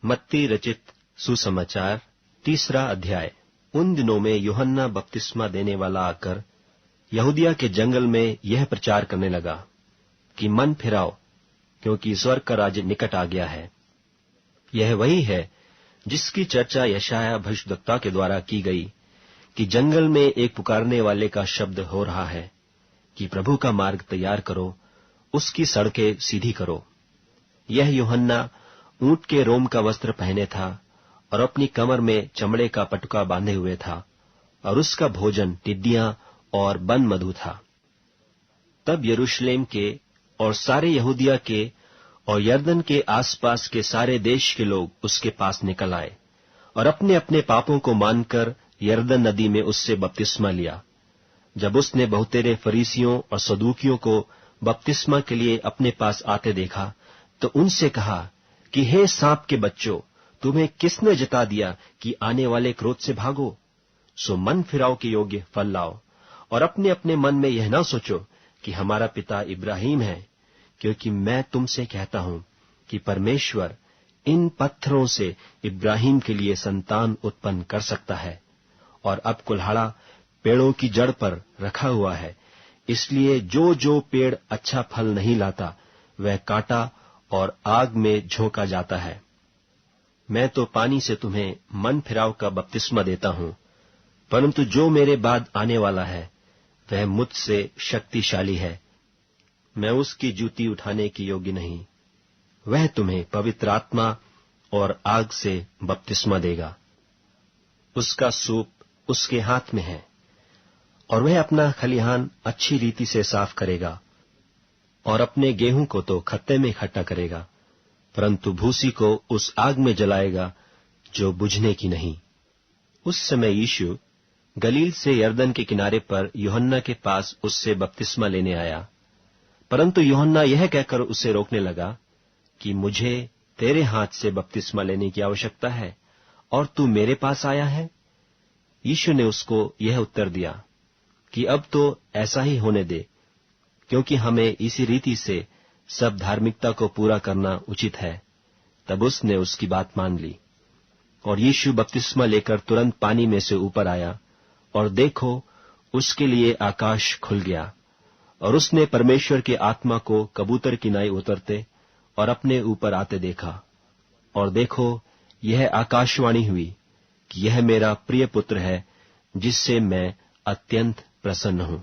मत्ती रचित सुसमाचार 3 अध्याय। उन दिनों में यूहन्ना बपतिस्मा देने वाला आकर यहूदिया के जंगल में यह प्रचार करने लगा कि मन फिराओ, क्योंकि स्वर्ग का राज्य निकट आ गया है। यह वही है जिसकी चर्चा यशायाह भविष्यद्वक्ता के द्वारा की गई कि जंगल में एक पुकारने वाले का शब्द हो रहा है कि प्रभु का मार्ग तैयार करो, उसकी सड़कें सीधी करो। यह यूहन्ना ऊंट के रोम का वस्त्र पहने था और अपनी कमर में चमड़े का पटुका बांधे हुए था, और उसका भोजन टिड्डियां और बन मधु था। तब यरूशलेम के और सारे यहूदिया के और यरदन के आसपास के सारे देश के लोग उसके पास निकल आए और अपने अपने पापों को मानकर यरदन नदी में उससे बपतिस्मा लिया। जब उसने बहुतेरे फरीसियों और सदूकियों को बपतिस्मा के लिए अपने पास आते देखा तो उनसे कहा कि हे सांप के बच्चों, तुम्हें किसने जता दिया कि आने वाले क्रोध से भागो? सो मन फिराव के योग्य फल लाओ, और अपने अपने मन में यह ना सोचो कि हमारा पिता इब्राहिम है, क्योंकि मैं तुमसे कहता हूं कि परमेश्वर इन पत्थरों से इब्राहिम के लिए संतान उत्पन्न कर सकता है। और अब कुल्हाड़ा पेड़ों की जड़ पर रखा हुआ है, इसलिए जो जो पेड़ अच्छा फल नहीं लाता वह काटा और आग में झोंका जाता है। मैं तो पानी से तुम्हें मन फिराव का बपतिस्मा देता हूं, परंतु जो मेरे बाद आने वाला है वह मुझसे शक्तिशाली है। मैं उसकी जूती उठाने की योग्य नहीं। वह तुम्हें पवित्र आत्मा और आग से बपतिस्मा देगा। उसका सूप उसके हाथ में है, और वह अपना खलिहान अच्छी रीति से साफ करेगा, और अपने गेहूं को तो खत्ते में इकट्ठा करेगा, परंतु भूसी को उस आग में जलाएगा जो बुझने की नहीं। उस समय यीशु गलील से यरदन के किनारे पर यूहन्ना के पास उससे बपतिस्मा लेने आया, परंतु यूहन्ना यह कहकर उसे रोकने लगा कि मुझे तेरे हाथ से बपतिस्मा लेने की आवश्यकता है और तू मेरे पास आया है। यीशु ने उसको यह उत्तर दिया कि अब तो ऐसा ही होने दे, क्योंकि हमें इसी रीति से सब धार्मिकता को पूरा करना उचित है। तब उसने उसकी बात मान ली। और यीशु बपतिस्मा लेकर तुरंत पानी में से ऊपर आया, और देखो, उसके लिए आकाश खुल गया, और उसने परमेश्वर की आत्मा को कबूतर की नाई उतरते और अपने ऊपर आते देखा। और देखो, यह आकाशवाणी हुई कि यह मेरा प्रिय पुत्र है, जिससे मैं अत्यंत प्रसन्न हूं।